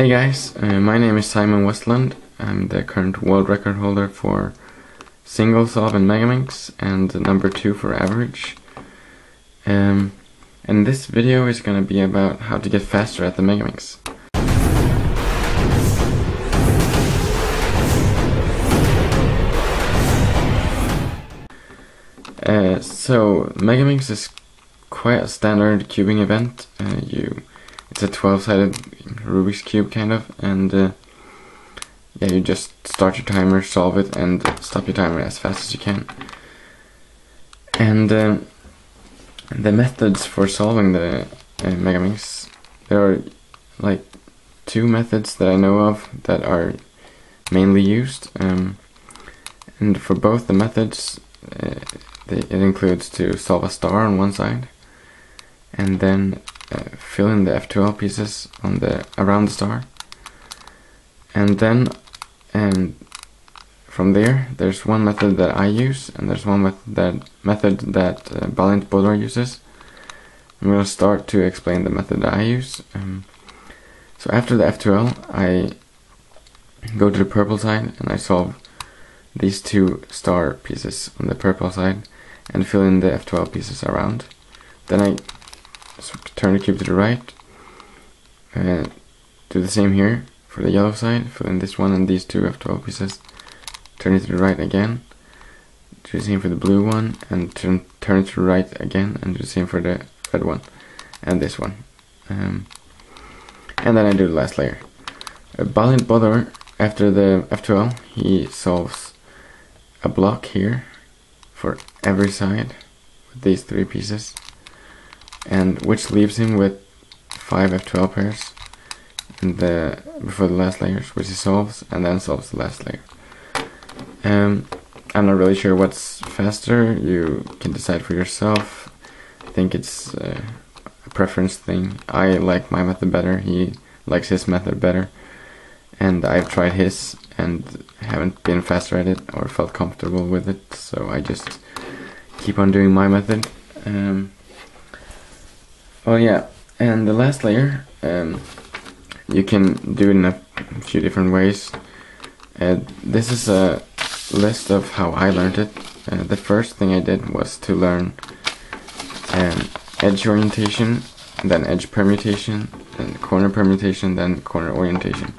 Hey guys, my name is Simon Westlund. I'm the current world record holder for single solve in Megaminx and number 2 for average. And this video is going to be about how to get faster at the Megaminx. So Megaminx is quite a standard cubing event. It's a 12-sided Rubik's Cube kind of, and yeah, you just start your timer, solve it, and stop your timer as fast as you can. And the methods for solving the Megaminx, there are like 2 methods that I know of that are mainly used, and for both the methods it includes to solve a star on one side and then fill in the F12 pieces on around the star, and then from there's one method that I use, and there's one method that Untitled uses. I'm going to start to explain the method that I use. So after the F12, I go to the purple side and I solve these 2 star pieces on the purple side and fill in the F12 pieces around. Then I turn the cube to the right, do the same here for the yellow side, fill in this one and these 2 F12 pieces, turn it to the right again, do the same for the blue one, and turn it to the right again, and do the same for the red one and this one, and then I do the last layer. Untitled, after the F12, he solves a block here for every side with these 3 pieces, and which leaves him with 5 F12 pairs before the last layers, which he solves, and then solves the last layer. I'm not really sure what's faster. You can decide for yourself. I think it's a preference thing. I like my method better, he likes his method better, and I've tried his and haven't been faster at it or felt comfortable with it, so I just keep on doing my method. Oh yeah, and the last layer, you can do it in a few different ways. This is a list of how I learned it. The first thing I did was to learn edge orientation, then edge permutation, then corner permutation, then corner orientation.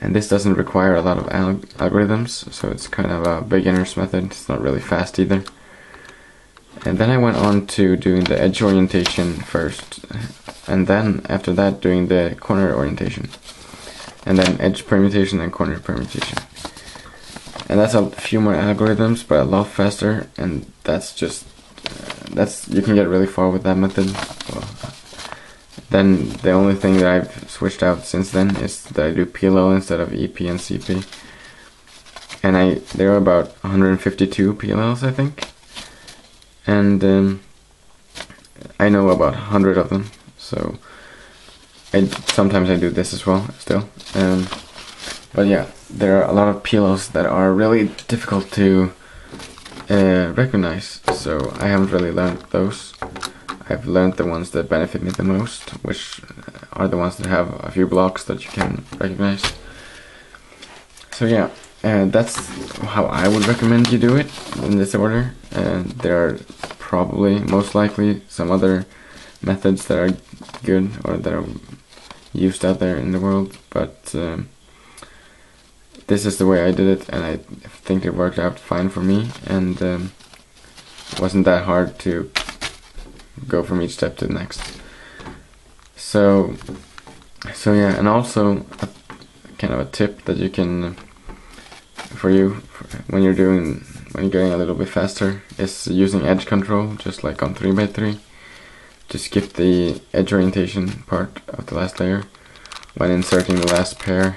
And this doesn't require a lot of algorithms, so it's kind of a beginner's method. It's not really fast either. And then I went on to doing the edge orientation first, and then after that doing the corner orientation, and then edge permutation and corner permutation. And that's a few more algorithms, but a lot faster, and that's just you can get really far with that method. Well, then the only thing that I've switched out since then is that I do PLL instead of EP and CP, and there are about 152 PLLs, I think. And I know about 100 of them, so sometimes I do this as well still. But yeah, there are a lot of PLLs that are really difficult to recognize, so I haven't really learned those. I've learned the ones that benefit me the most, which are the ones that have a few blocks that you can recognize. So yeah, that's how I would recommend you do it, in this order. There are probably, most likely, some other methods that are good or that are used out there in the world, but this is the way I did it, and I think it worked out fine for me, and it wasn't that hard to go from each step to the next. So yeah, and also kind of a tip that you can when you're getting a little bit faster is using edge control, just like on 3x3. To skip the edge orientation part of the last layer. When inserting the last pair,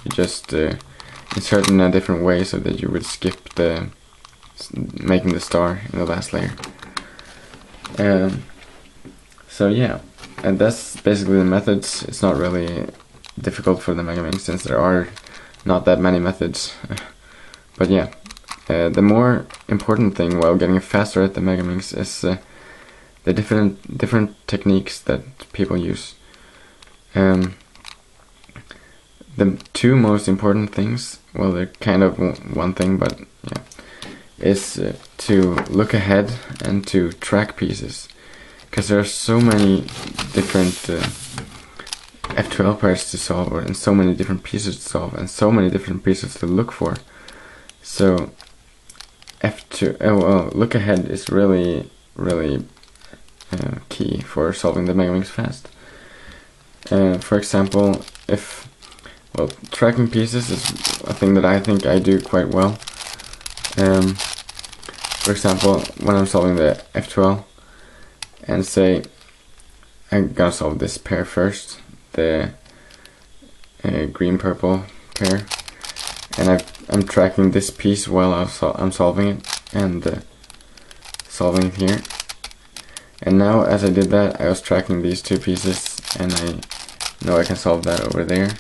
you just insert in a different way so that you would skip making the star in the last layer. So yeah, and that's basically the methods. It's not really difficult for the Megaminx since there are not that many methods. But yeah, the more important thing while getting faster at the Megaminx is the different techniques that people use. the two most important things, well, they're kind of one thing, but yeah, is to look ahead and to track pieces, because there are so many different F12 pairs to solve, and so many different pieces to solve, and so many different pieces to look for. So look ahead is really key for solving the Megaminx fast. For example, tracking pieces is a thing that I think I do quite well. For example, when I'm solving the F12, and say I gotta solve this pair first, the green-purple pair, and I'm tracking this piece while I'm solving it, and solving it here. And now, as I did that, I was tracking these two pieces, and I know I can solve that over there.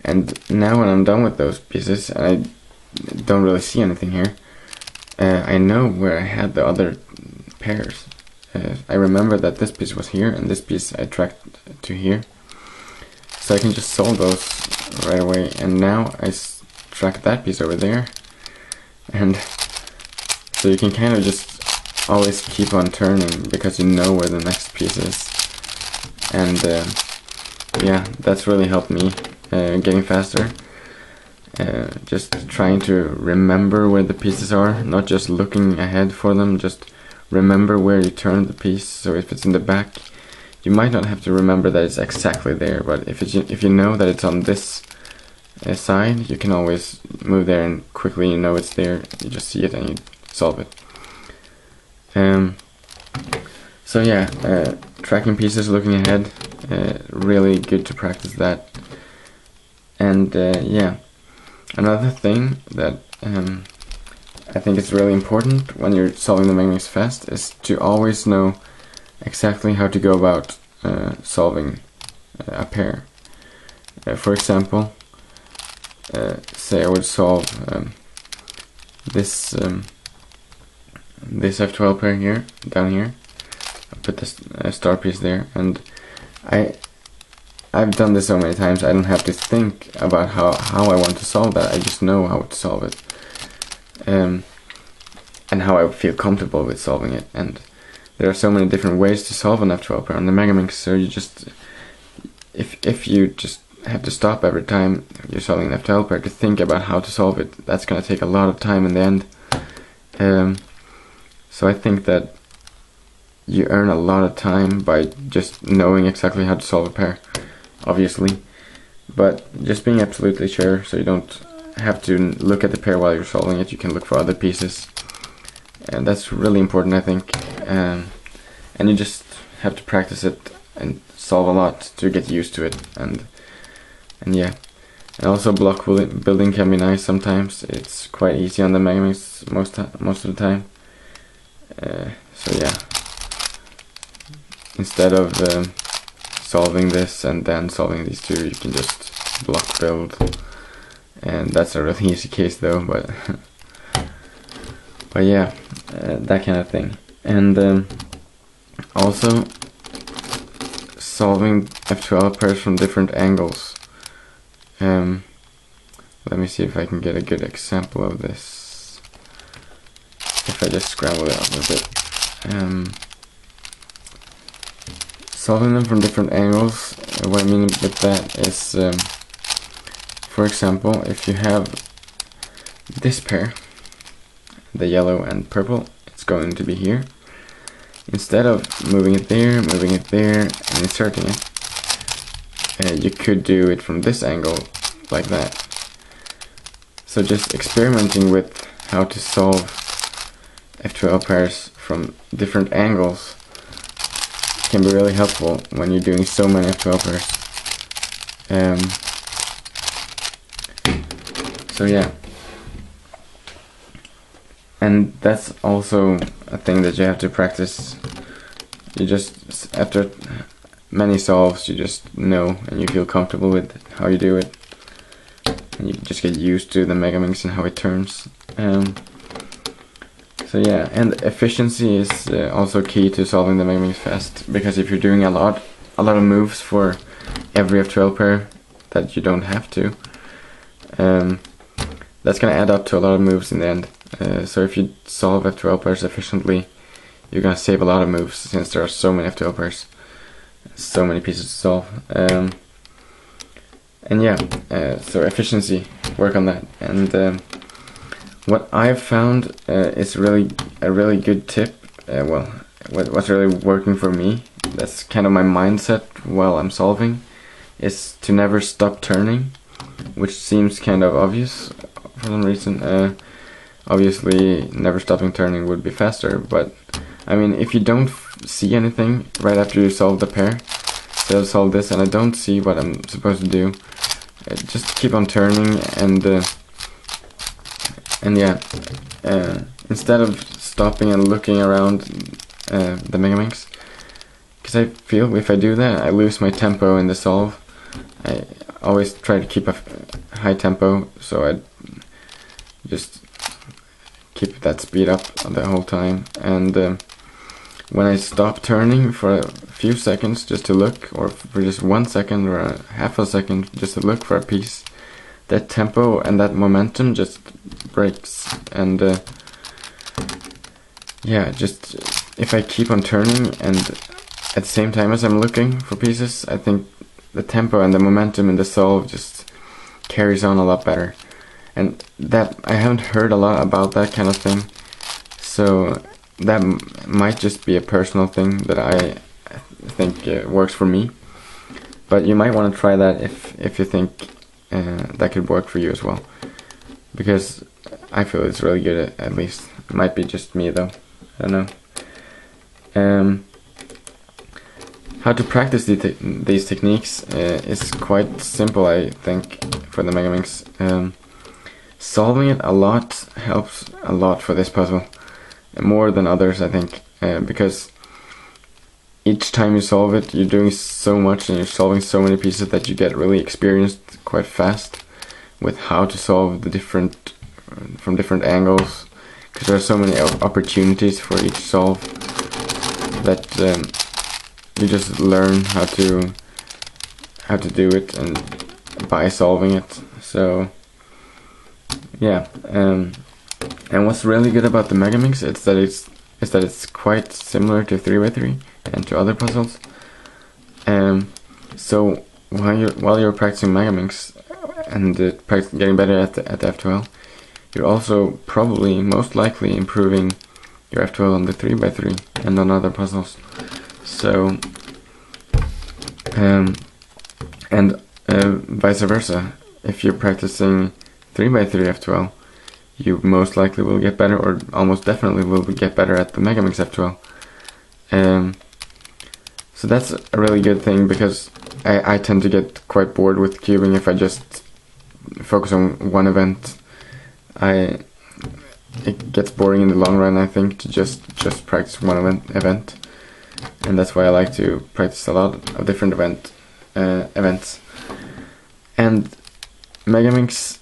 And now when I'm done with those pieces, and I don't really see anything here, I know where I had the other pairs. I remember that this piece was here, and this piece I tracked to here. So I can just solve those right away, and now I track that piece over there. And so you can kind of just always keep on turning, because you know where the next piece is. And yeah, that's really helped me getting faster. Just trying to remember where the pieces are, not just looking ahead for them, just remember where you turn the piece. So if it's in the back, you might not have to remember that it's exactly there, but if you know that it's on this side, you can always move there, and quickly you know it's there, you just see it and you solve it. So yeah, tracking pieces, looking ahead, really good to practice that. And yeah, another thing that I think is really important when you're solving the Megaminx fast is to always know exactly how to go about solving a pair. For example, say I would solve this F12 pair here, down here. I put this star piece there, and I've done this so many times, I don't have to think about how I want to solve that. I just know how to solve it, and how I feel comfortable with solving it. And there are so many different ways to solve an F12 pair on the Megaminx, so you just, if you just have to stop every time you're solving an F12 pair to think about how to solve it, that's gonna take a lot of time in the end. So I think that you earn a lot of time by just knowing exactly how to solve a pair, obviously, but just being absolutely sure, so you don't have to look at the pair while you're solving it. You can look for other pieces, and that's really important, I think. And you just have to practice it and solve a lot to get used to it. And yeah, and also block building can be nice sometimes. It's quite easy on the Megaminx most of the time. So yeah, instead of solving this and then solving these two, you can just block build, and that's a really easy case though, but yeah, that kind of thing. And also solving F12 pairs from different angles. Let me see if I can get a good example of this. If I just scramble it up a bit. Solving them from different angles, what I mean with that is, for example, if you have this pair, the yellow and purple, it's going to be here. Instead of moving it there, and inserting it, you could do it from this angle, like that. So just experimenting with how to solve F12 pairs from different angles can be really helpful when you're doing so many F12 pairs. So yeah, and that's also a thing that you have to practice. You just, after many solves, you just know and you feel comfortable with how you do it, and you just get used to the Megaminx and how it turns. So yeah, and efficiency is also key to solving the Megaminx fast, because if you're doing a lot of moves for every F12 pair that you don't have to, that's gonna add up to a lot of moves in the end. So if you solve F12 pairs efficiently, you're gonna save a lot of moves, since there are so many F12 pairs, so many pieces to solve. And yeah, so efficiency, work on that. And what I've found is a really good tip. Well, what's really working for me, that's kind of my mindset while I'm solving, is to never stop turning, which seems kind of obvious for some reason. Obviously, never stopping turning would be faster, but I mean, if you don't see anything right after you solve the pair, say I'll solve this and I don't see what I'm supposed to do, just keep on turning, and yeah, instead of stopping and looking around the Megaminx, because I feel if I do that, I lose my tempo in the solve. I always try to keep a high tempo, so I just keep that speed up the whole time. And when I stop turning for a few seconds just to look, or for just 1 second or a half a second just to look for a piece, that tempo and that momentum just breaks. And yeah, just if I keep on turning and at the same time as I'm looking for pieces, I think the tempo and the momentum in the solve just carries on a lot better. And that, I haven't heard a lot about that kind of thing, so that might just be a personal thing that I think works for me. But you might want to try that if you think that could work for you as well, because I feel it's really good, at least. It might be just me though, I don't know. How to practice these techniques is quite simple, I think, for the Megaminx. Solving it a lot helps a lot for this puzzle, more than others, I think, because each time you solve it, you're doing so much and you're solving so many pieces that you get really experienced quite fast with how to solve the from different angles, because there are so many opportunities for each solve that you just learn how to do it and by solving it. So yeah, and what's really good about the Megaminx is that it's quite similar to 3x3 and to other puzzles. So while you're practicing Megaminx and getting better at the F12, you're also probably most likely improving your F12 on the 3x3 and on other puzzles. So and vice versa, if you're practicing 3x3 F12, you most likely will get better, or almost definitely will get better at the Megaminx F12. So that's a really good thing, because I tend to get quite bored with cubing if I just focus on one event. It gets boring in the long run, I think, to just practice one event, and that's why I like to practice a lot of different events. And Megaminx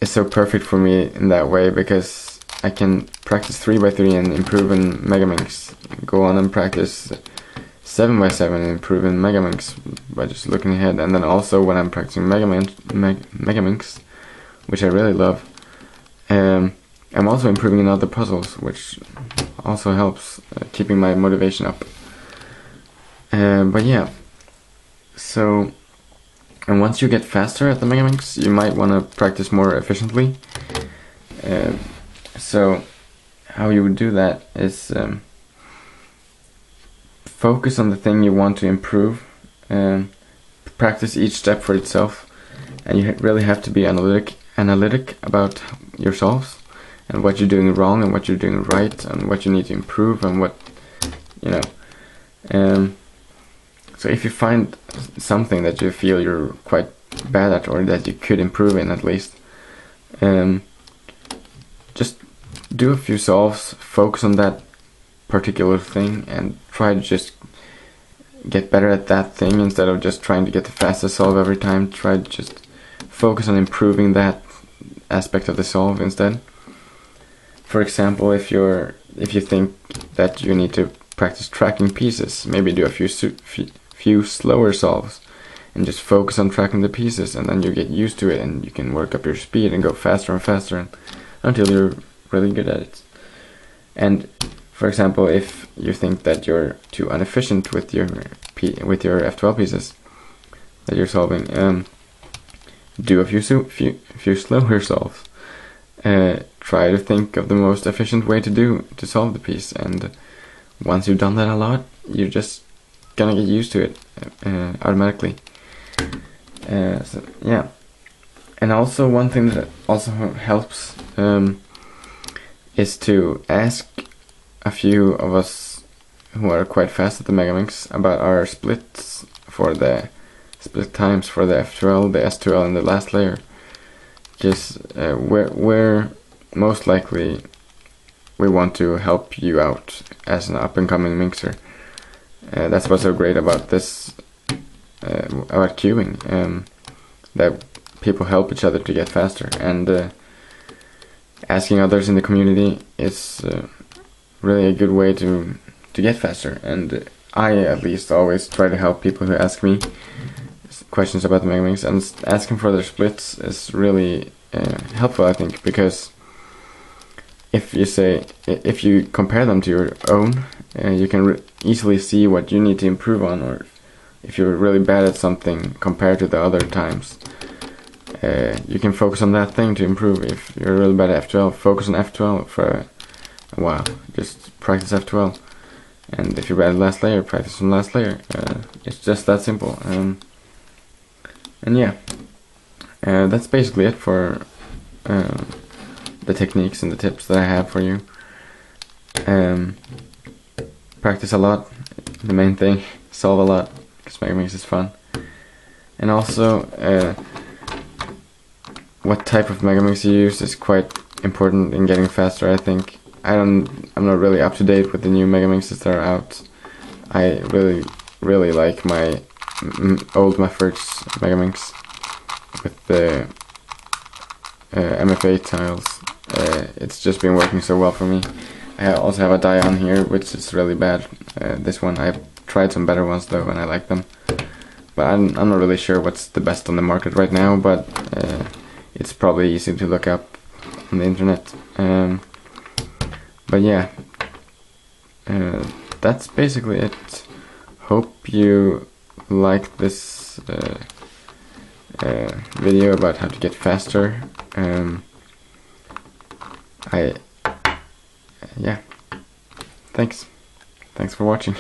is so perfect for me in that way, because I can practice 3x3 and improve in Megaminx, go on and practice 7x7 and improve in Megaminx by just looking ahead, and then also when I'm practicing Megaminx, which I really love, I'm also improving in other puzzles, which also helps keeping my motivation up. But yeah, so, and once you get faster at the Megaminx, you might want to practice more efficiently. So how you would do that is focus on the thing you want to improve, practice each step for itself, and you really have to be analytic about your solves and what you're doing wrong and what you're doing right and what you need to improve and what, you know. So if you find something that you feel you're quite bad at, or that you could improve in at least, just do a few solves, focus on that particular thing, and try to just get better at that thing instead of just trying to get the fastest solve every time. Try to just focus on improving that aspect of the solve instead. For example, if you think that you need to practice tracking pieces, maybe do a few slower solves and just focus on tracking the pieces, and then you get used to it and you can work up your speed and go faster and faster until you're really good at it. And for example, if you think that you're too inefficient with your F12 pieces that you're solving, do a few slower solves. Try to think of the most efficient way to solve the piece, and once you've done that a lot, you're just gonna get used to it automatically. So yeah, and also one thing that also helps is to ask a few of us who are quite fast at the Megaminx about our splits for the split times for the F12, the S12, and the last layer. Just where most likely we want to help you out as an up-and-coming mixer. That's what's so great about this, about queuing, that people help each other to get faster, and asking others in the community is really a good way to get faster. And I at least always try to help people who ask me questions about the Megaminx, and asking for their splits is really helpful, I think, because if you compare them to your own, you can easily see what you need to improve on, or if you're really bad at something compared to the other times, you can focus on that thing to improve. If you're really bad at F12, focus on F12 for a while. Just practice F12. And if you're bad at last layer, practice on last layer. It's just that simple. And yeah, that's basically it for the techniques and the tips that I have for you. Practice a lot, the main thing. Solve a lot, because Megaminx is fun. And also, what type of Megaminx you use is quite important in getting faster, I think. I'm not really up to date with the new Megaminxes that are out. I really like my old Meffert's Megaminx with the MF8 tiles. It's just been working so well for me. I also have a die on here, which is really bad. This one, I've tried some better ones though, and I like them. But I'm not really sure what's the best on the market right now, but it's probably easy to look up on the internet. But yeah, that's basically it. Hope you liked this video about how to get faster. Yeah, thanks for watching.